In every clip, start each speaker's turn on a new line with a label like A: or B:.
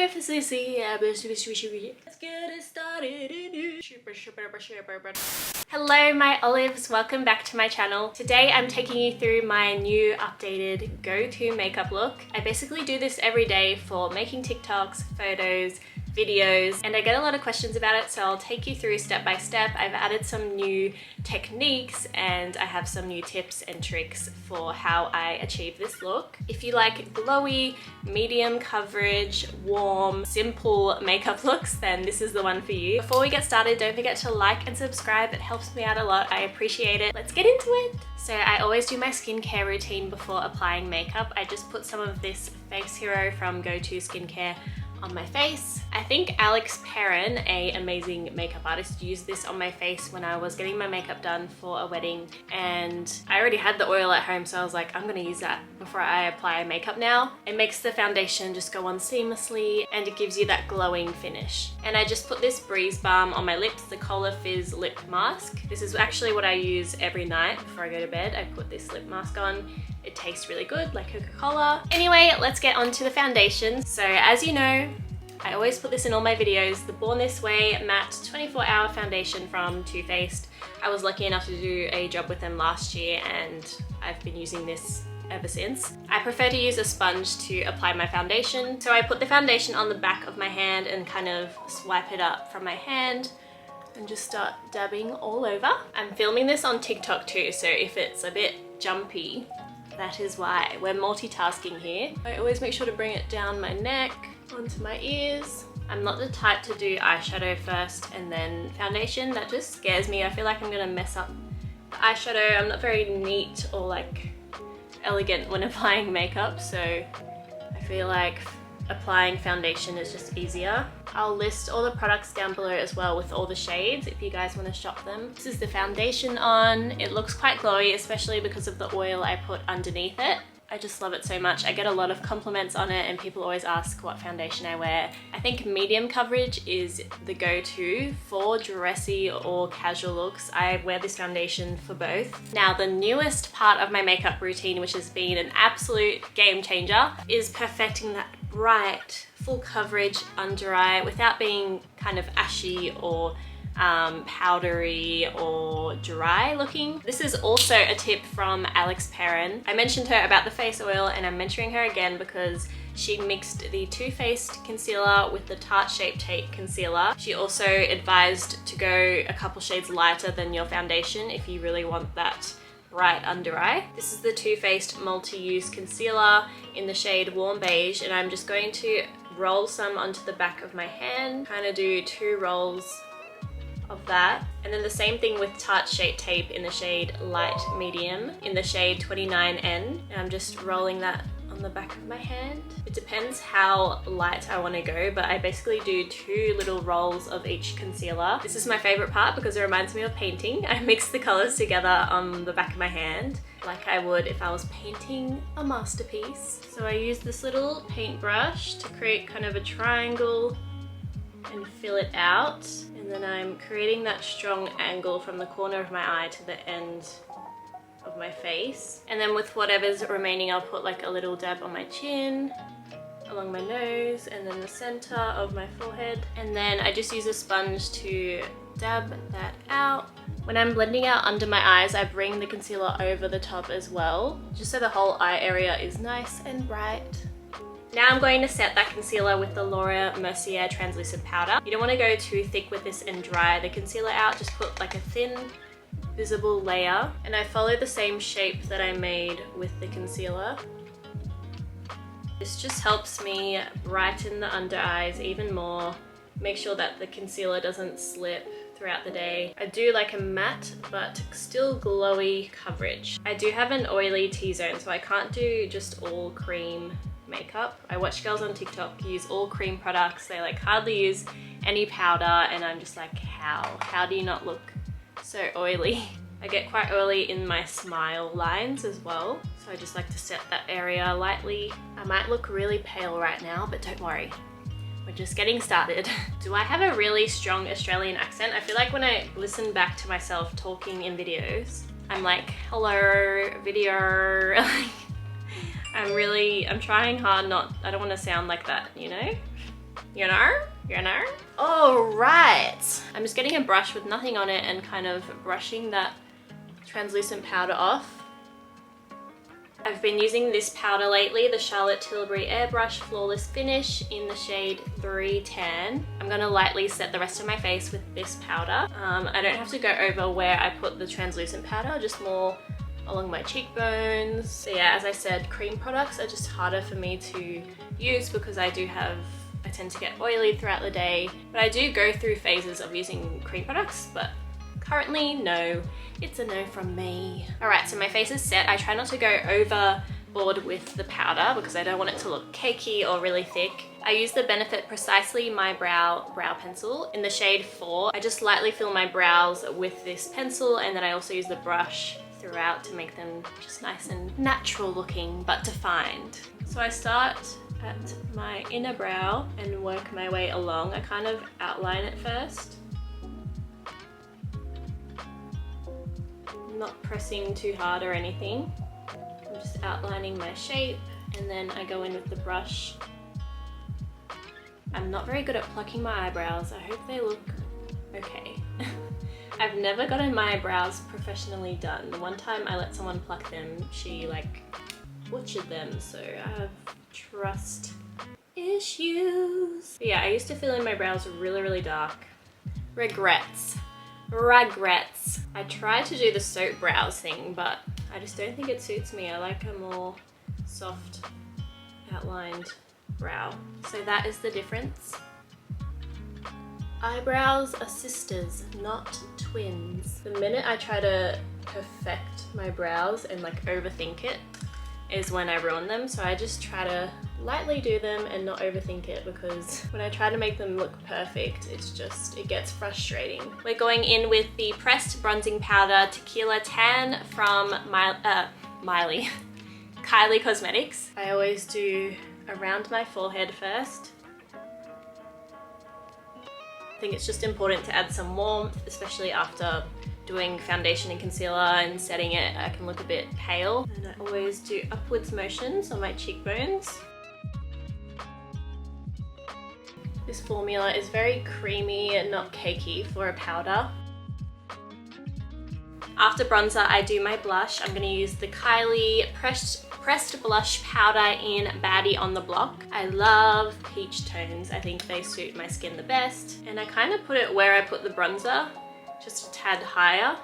A: FIZZ. Let's get it started. Hello my olives, welcome back to my channel. Today I'm taking you through my new updated go-to makeup look. I basically do this every day for making TikToks, photos, videos, and I get a lot of questions about it, so I'll take you through step by step. I've added some new techniques and I have some new tips and tricks for how I achieve this look. If you like glowy, medium coverage, warm, simple makeup looks, then this is the one for you. Before we get started, don't forget to like and subscribe. It helps me out a lot. I appreciate it. Let's get into it. So I always do my skincare routine before applying makeup. I just put some of this Face Hero from Go-To Skincare on my face. I think Alex Perrin, an amazing makeup artist, used this on my face when I was getting my makeup done for a wedding, and I already had the oil at home, so I was like, I'm gonna use that before I apply makeup now. It makes the foundation just go on seamlessly and it gives you that glowing finish. And I just put this Breeze Balm on my lips, the FIZZ lip mask. This is actually what I use every night before I go to bed. I put this lip mask on. It tastes really good, like Coca-Cola. Anyway, let's get on to the foundation. So as you know, I always put this in all my videos, the Born This Way Matte 24-Hour Foundation from Too Faced. I was lucky enough to do a job with them last year and I've been using this ever since. I prefer to use a sponge to apply my foundation. So I put the foundation on the back of my hand and kind of swipe it up from my hand and just start dabbing all over. I'm filming this on TikTok too, so if it's a bit jumpy, that is why. We're multitasking here. I always make sure to bring it down my neck, onto my ears. I'm not the type to do eyeshadow first and then foundation. That just scares me. I feel like I'm gonna mess up the eyeshadow. I'm not very neat or like elegant when applying makeup, so I feel like applying foundation is just easier. I'll list all the products down below as well with all the shades if you guys want to shop them. This is the foundation on. It looks quite glowy, especially because of the oil I put underneath it. I just love it so much. I get a lot of compliments on it and people always ask what foundation I wear. I think medium coverage is the go-to for dressy or casual looks. I wear this foundation for both. Now, the newest part of my makeup routine, which has been an absolute game changer, is perfecting that bright, full coverage under eye without being kind of ashy or powdery or dry looking. This is also a tip from Alex Perrin. I mentioned her about the face oil and I'm mentioning her again because she mixed the Too Faced concealer with the Tarte Shape Tape concealer. She also advised to go a couple shades lighter than your foundation if you really want that bright under eye. This is the Too Faced multi-use concealer in the shade Warm Beige, and I'm just going to roll some onto the back of my hand, kind of do 2 rolls of that, and then the same thing with Tarte Shape Tape in the shade Light Medium in the shade 29N, and I'm just rolling that on the back of my hand. It depends how light I want to go, but I basically do 2 little rolls of each concealer. This is my favorite part because it reminds me of painting. I mix the colors together on the back of my hand like I would if I was painting a masterpiece. So I use this little paintbrush to create kind of a triangle and fill it out, and then I'm creating that strong angle from the corner of my eye to the end of my face. And then with whatever's remaining, I'll put like a little dab on my chin, along my nose, and then the center of my forehead. And then I just use a sponge to dab that out. When I'm blending out under my eyes, I bring the concealer over the top as well, just so the whole eye area is nice and bright. Now I'm going to set that concealer with the MERCIER translucent powder. You don't want to go too thick with this and dry the concealer out, just put like a thin visible layer, and I follow the same shape that I made with the concealer. This just helps me brighten the under eyes even more, make sure that the concealer doesn't slip throughout the day. I do like a matte but still glowy coverage. I do have an oily T-zone, so I can't do just all cream makeup. I watch girls on TikTok use all cream products. They like hardly use any powder, and I'm just like, how do you not look so oily? I get quite oily in my smile lines as well, so I just like to set that area lightly. I might look really pale right now, but don't worry, we're just getting started. Do I have a really strong Australian accent? I feel like when I listen back to myself talking in videos, I'm like, hello, video. I'm trying hard not, I don't want to sound like that, you know? You know? Alright. I'm just getting a brush with nothing on it and kind of brushing that translucent powder off. I've been using this powder lately, the Charlotte Tilbury Airbrush Flawless Finish in the shade 310. I'm gonna lightly set the rest of my face with this powder. I don't have to go over where I put the translucent powder, just more along my cheekbones. So yeah, as I said, cream products are just harder for me to use because I tend to get oily throughout the day. But I do go through phases of using cream products, but currently, no. It's a no from me. Alright, so my face is set. I try not to go overboard with the powder because I don't want it to look cakey or really thick. I use the Benefit Precisely My Brow pencil in the shade 4. I just lightly fill my brows with this pencil, and then I also use the brush throughout to make them just nice and natural looking but defined. So I start at my inner brow and work my way along. I kind of outline it first. Not pressing too hard or anything. I'm just outlining my shape, and then I go in with the brush. I'm not very good at plucking my eyebrows. I hope they look okay. I've never gotten my brows professionally done. The one time I let someone pluck them, she like butchered them, so I have trust issues. But yeah, I used to fill in my brows really dark. Regrets. I tried to do the soap brows thing, but I just don't think it suits me. I like a more soft outlined brow. So that is the difference. Eyebrows are sisters, not twins. The minute I try to perfect my brows and like overthink it is when I ruin them. So I just try to lightly do them and not overthink it, because when I try to make them look perfect, it gets frustrating. We're going in with the pressed bronzing powder Tequila Tan from Kylie Cosmetics. I always do around my forehead first. I think it's just important to add some warmth, especially after doing foundation and concealer and setting it. I can look a bit pale, and I always do upwards motions on my cheekbones. This formula is very creamy and not cakey for a powder. After bronzer, I do my blush. I'm going to use the Kylie pressed blush powder in Baddie on the Block. I love peach tones. I think they suit my skin the best. And I kind of put it where I put the bronzer, just a tad higher.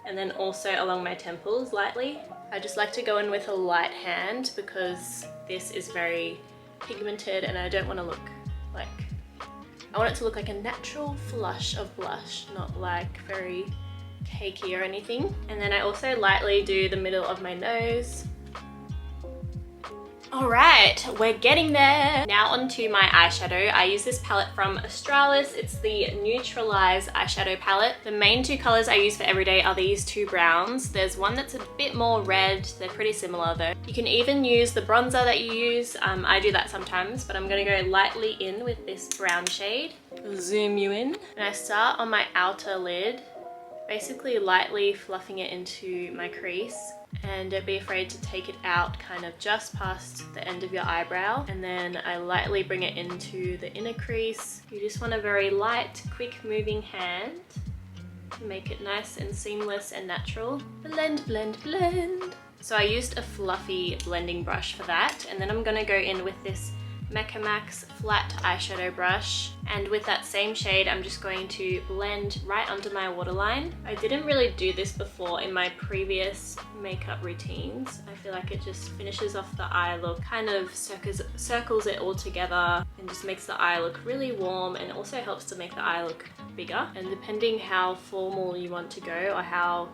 A: And then also along my temples lightly. I just like to go in with a light hand because this is very pigmented and I don't want to look like, I want it to look like a natural flush of blush, not like very cakey or anything. And then I also lightly do the middle of my nose. Alright, we're getting there. Now onto my eyeshadow. I use this palette from Australis. It's the NEUTRALEYEZ eyeshadow palette. The main two colors I use for everyday are these two browns. There's one that's a bit more red. They're pretty similar though. You can even use the bronzer that you use. I do that sometimes, but I'm gonna go lightly in with this brown shade. I'll zoom you in. And I start on my outer lid, basically lightly fluffing it into my crease. And don't be afraid to take it out kind of just past the end of your eyebrow, and then I lightly bring it into the inner crease. You just want a very light, quick moving hand to make it nice and seamless and natural. Blend, blend, blend. So I used a fluffy blending brush for that, and then I'm gonna go in with this Mecca Max flat eyeshadow brush, and with that same shade I'm just going to blend right under my waterline. I didn't really do this before in my previous makeup routines. I feel like it just finishes off the eye look, kind of circles it all together and just makes the eye look really warm, and also helps to make the eye look bigger. And depending how formal you want to go or how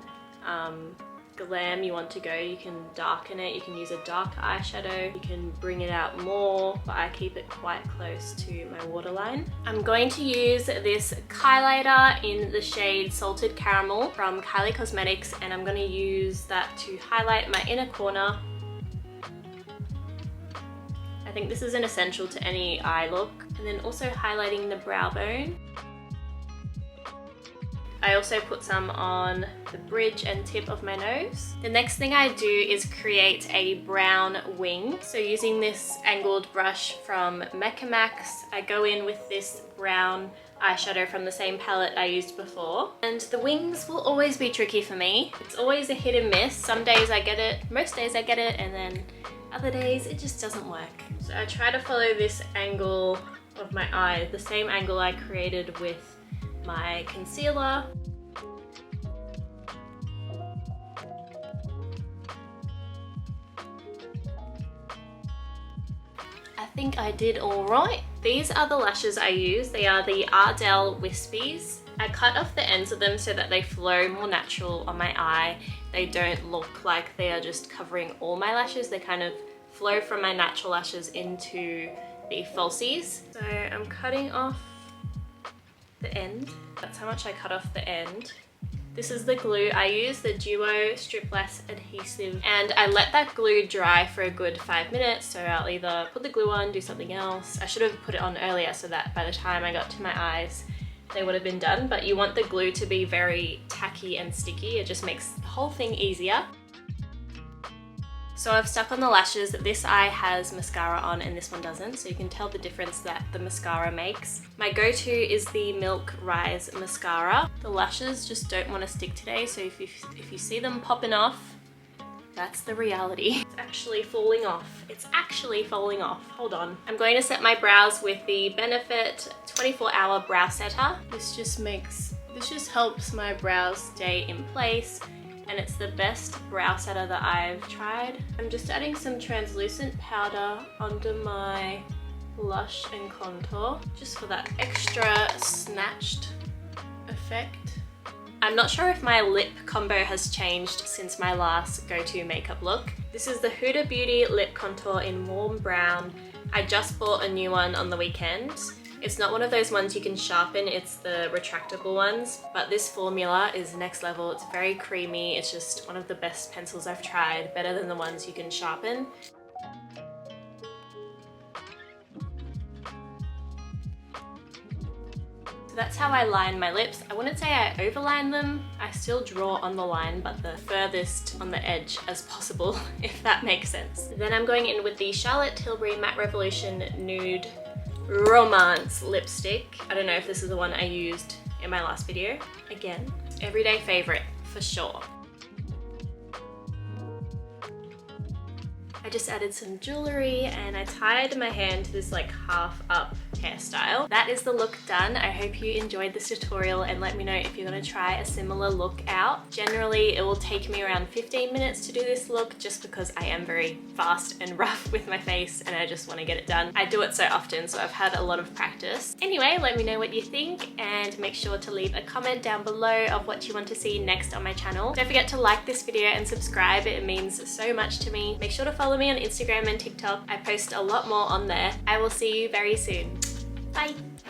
A: glam you want to go, you can darken it, you can use a dark eyeshadow, you can bring it out more, but I keep it quite close to my waterline. I'm going to use this KYLIGHTER in the shade Salted Caramel from Kylie Cosmetics, and I'm going to use that to highlight my inner corner. I think this is an essential to any eye look. And then also highlighting the brow bone. I also put some on the bridge and tip of my nose. The next thing I do is create a brown wing. So using this angled brush from Max, I go in with this brown eyeshadow from the same palette I used before. And the wings will always be tricky for me. It's always a hit and miss. Some days I get it, most days I get it, and then other days it just doesn't work. So I try to follow this angle of my eye, the same angle I created with my concealer. I think I did all right. These are the lashes I use. They are the Ardell Wispies. I cut off the ends of them so that they flow more natural on my eye. They don't look like they are just covering all my lashes. They kind of flow from my natural lashes into the falsies. So I'm cutting off the end. That's how much I cut off the end. This is the glue I use, the Duo Stripless Adhesive, and I let that glue dry for a good 5 minutes. So I'll either put the glue on, do something else. I should have put it on earlier so that by the time I got to my eyes they would have been done, but you want the glue to be very tacky and sticky. It just makes the whole thing easier. So I've stuck on the lashes. This eye has mascara on and this one doesn't, so you can tell the difference that the mascara makes. My go-to is the Milk Rise mascara. The lashes just don't want to stick today, so if you see them popping off, that's the reality. It's actually falling off. It's actually falling off. Hold on. I'm going to set my brows with the Benefit 24-Hour Brow Setter. This just helps my brows stay in place, and it's the best brow setter that I've tried. I'm just adding some translucent powder under my blush and contour, just for that extra snatched effect. I'm not sure if my lip combo has changed since my last go-to makeup look. This is the Huda Beauty Lip Contour in Warm Brown. I just bought a new one on the weekend. It's not one of those ones you can sharpen, it's the retractable ones, but this formula is next level. It's very creamy. It's just one of the best pencils I've tried, better than the ones you can sharpen. So that's how I line my lips. I wouldn't say I overline them. I still draw on the line, but the furthest on the edge as possible, if that makes sense. Then I'm going in with the Charlotte Tilbury Matte Revolution Nude Romance lipstick. I don't know if this is the one I used in my last video. Again, everyday favorite for sure. I just added some jewelry and I tied my hair into this like half up hairstyle. That is the look done. I hope you enjoyed this tutorial and let me know if you're going to try a similar look out. Generally, it will take me around 15 minutes to do this look just because I am very fast and rough with my face and I just want to get it done. I do it so often, so I've had a lot of practice. Anyway, let me know what you think and make sure to leave a comment down below of what you want to see next on my channel. Don't forget to like this video and subscribe. It means so much to me. Make sure to follow me on Instagram and TikTok. I post a lot more on there. I will see you very soon. Bye!